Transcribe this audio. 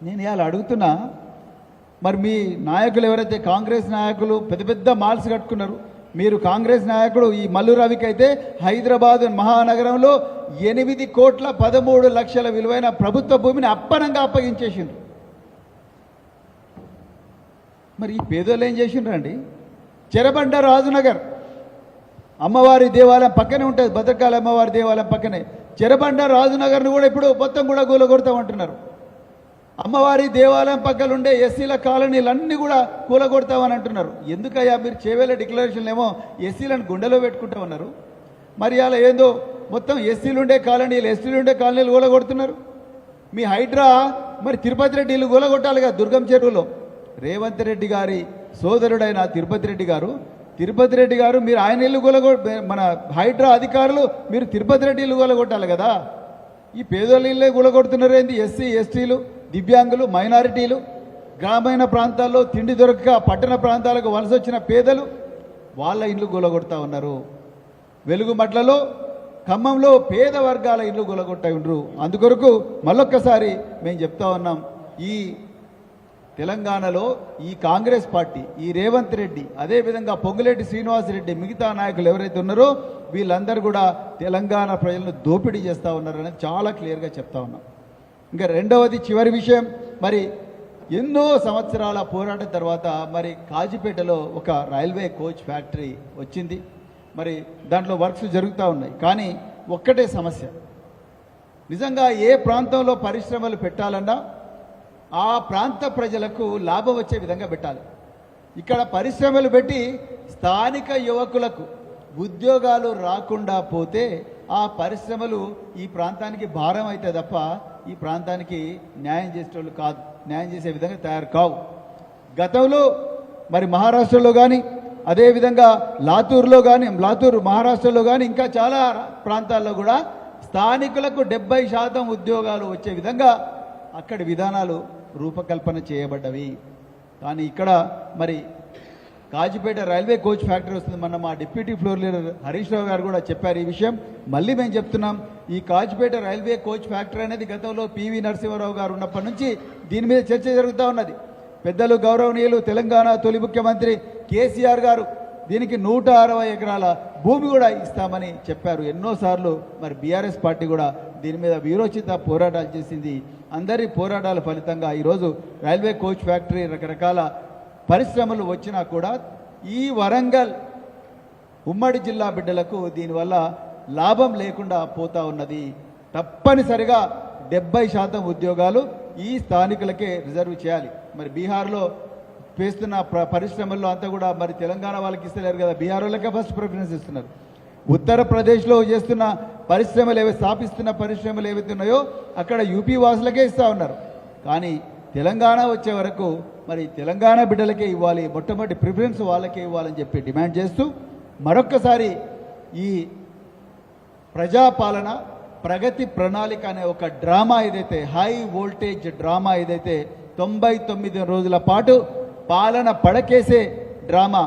నేను ఇవాళ అడుగుతున్నా, మరి మీ నాయకులు ఎవరైతే కాంగ్రెస్ నాయకులు పెద్ద పెద్ద మాల్స్ కట్టుకున్నారు, మీరు కాంగ్రెస్ నాయకుడు ఈ మల్లు రవికి అయితే హైదరాబాద్ మహానగరంలో 8,13,00,000 విలువైన ప్రభుత్వ భూమిని అప్పనంగా అప్పగించేసిండ్రు. మరి ఈ పేదోళ్ళు ఏం చేసిండ్రండి? చెరబండ రాజునగర్ అమ్మవారి దేవాలయం పక్కనే ఉంటుంది, భద్రకాళి అమ్మవారి దేవాలయం పక్కనే చెరబండ రాజునగర్ను కూడా ఇప్పుడు మొత్తం కూడా కూలగొడతామంటున్నారు. అమ్మవారి దేవాలయం పక్కన ఉండే ఎస్సీల కాలనీలన్నీ కూడా కూలగొడతామని అంటున్నారు. ఎందుకయ్యా మీరు చేవేల డిక్లరేషన్లు ఏమో ఎస్సీలను గుండెలో పెట్టుకుంటామన్నారు, మరి అలా ఏందో మొత్తం ఎస్సీలుండే కాలనీలు కూలగొడుతున్నారు. మీ హైడ్రా మరి తిరుపతి రెడ్డి ఇల్లు కూలగొట్టాలి కదా దుర్గం చెరువులో. రేవంత్ రెడ్డి గారి సోదరుడైన తిరుపతి రెడ్డి గారు మీరు ఆయన ఇల్లు మన హైడ్రా అధికారులు మీరు తిరుపతి రెడ్డి ఇల్లు కూలగొట్టాలి కదా. ఈ పేదోళ్ళ ఇల్లే కూలగొడుతున్నారు ఏంది? ఎస్సీ ఎస్టీలు, దివ్యాంగులు, మైనారిటీలు, గ్రామీణ ప్రాంతాల్లో తిండి దొరకక పట్టణ ప్రాంతాలకు వలస వచ్చిన పేదలు వాళ్ళ ఇండ్లు కూలగొడతా ఉన్నారు. వెలుగుమట్లలో ఖమ్మంలో పేద వర్గాల ఇండ్లు కూలగొట్టా ఉండ్రు. అందుకొరకు మళ్ళొక్కసారి మేము చెప్తా ఉన్నాం, ఈ తెలంగాణలో ఈ కాంగ్రెస్ పార్టీ, ఈ రేవంత్ రెడ్డి, అదేవిధంగా పొంగులేటి శ్రీనివాసరెడ్డి, మిగతా నాయకులు ఎవరైతే ఉన్నారో వీళ్ళందరూ కూడా తెలంగాణ ప్రజలను దోపిడీ చేస్తూ ఉన్నారని చాలా క్లియర్గా చెప్తా ఉన్నాం. ఇంకా రెండవది చివరి విషయం, మరి ఎన్నో సంవత్సరాల పోరాటం తర్వాత మరి కాజీపేటలో ఒక రైల్వే కోచ్ ఫ్యాక్టరీ వచ్చింది. మరి దాంట్లో వర్క్స్ జరుగుతూ ఉన్నాయి. కానీ ఒక్కటే సమస్య, నిజంగా ఏ ప్రాంతంలో పరిశ్రమలు పెట్టాలన్నా ఆ ప్రాంత ప్రజలకు లాభం వచ్చే విధంగా పెట్టాలి. ఇక్కడ పరిశ్రమలు పెట్టి స్థానిక యువకులకు ఉద్యోగాలు రాకుండా పోతే ఆ పరిశ్రమలు ఈ ప్రాంతానికి భారం అయితే తప్ప ఈ ప్రాంతానికి న్యాయం చేసేటోళ్ళు కాదు, న్యాయం చేసే విధంగా తయారు కావు. గతంలో మరి మహారాష్ట్రలో కానీ, అదేవిధంగా లాతూర్ మహారాష్ట్రలో కానీ ఇంకా చాలా ప్రాంతాల్లో కూడా స్థానికులకు 70% ఉద్యోగాలు వచ్చే విధంగా అక్కడి విధానాలు రూపకల్పన చేయబడ్డవి. కానీ ఇక్కడ మరి కాజీపేట రైల్వే కోచ్ ఫ్యాక్టరీ వస్తుంది. మొన్న మా deputy floor leader Harish Rao గారు కూడా చెప్పారు ఈ విషయం. మళ్ళీ మేము చెప్తున్నాం, ఈ కాజీపేట రైల్వే కోచ్ ఫ్యాక్టరీ అనేది గతంలో పివి నరసింహారావు గారు ఉన్నప్పటి నుంచి దీని మీద చర్చ జరుగుతూ ఉన్నది. పెద్దలు గౌరవనీయులు తెలంగాణ తొలి ముఖ్యమంత్రి కేసీఆర్ గారు దీనికి 160 ఎకరాల భూమి కూడా ఇస్తామని చెప్పారు ఎన్నోసార్లు. మరి బీఆర్ఎస్ పార్టీ కూడా దీని మీద వీరోచిత పోరాటాలు చేసింది. అందరి పోరాటాల ఫలితంగా ఈరోజు రైల్వే కోచ్ ఫ్యాక్టరీ, రకరకాల పరిశ్రమలు వచ్చినా కూడా ఈ వరంగల్ ఉమ్మడి జిల్లా బిడ్డలకు దీనివల్ల లాభం లేకుండా పోతా ఉన్నది. తప్పనిసరిగా 70% ఉద్యోగాలు ఈ స్థానికులకే రిజర్వ్ చేయాలి. మరి బీహార్లో చేస్తున్న పరిశ్రమల్లో అంతా కూడా మరి తెలంగాణ వాళ్ళకి ఇస్తలేరు కదా, బీహార్ వాళ్ళకే ఫస్ట్ ప్రిఫరెన్స్ ఇస్తున్నారు. ఉత్తరప్రదేశ్లో చేస్తున్న పరిశ్రమలు స్థాపిస్తున్న పరిశ్రమలు ఏవైతే ఉన్నాయో అక్కడ యూపీ వాసులకే ఇస్తూ ఉన్నారు. కానీ తెలంగాణ వచ్చే వరకు మరి తెలంగాణ బిడ్డలకే ఇవ్వాలి, మొట్టమొదటి ప్రిఫరెన్స్ వాళ్ళకే ఇవ్వాలని చెప్పి డిమాండ్ చేస్తూ మరొక్కసారి ఈ ప్రజాపాలన ప్రగతి ప్రణాళిక అనే ఒక డ్రామా ఏదైతే, హై వోల్టేజ్ డ్రామా ఏదైతే 99 రోజుల పాటు పాలన పడకేసే డ్రామా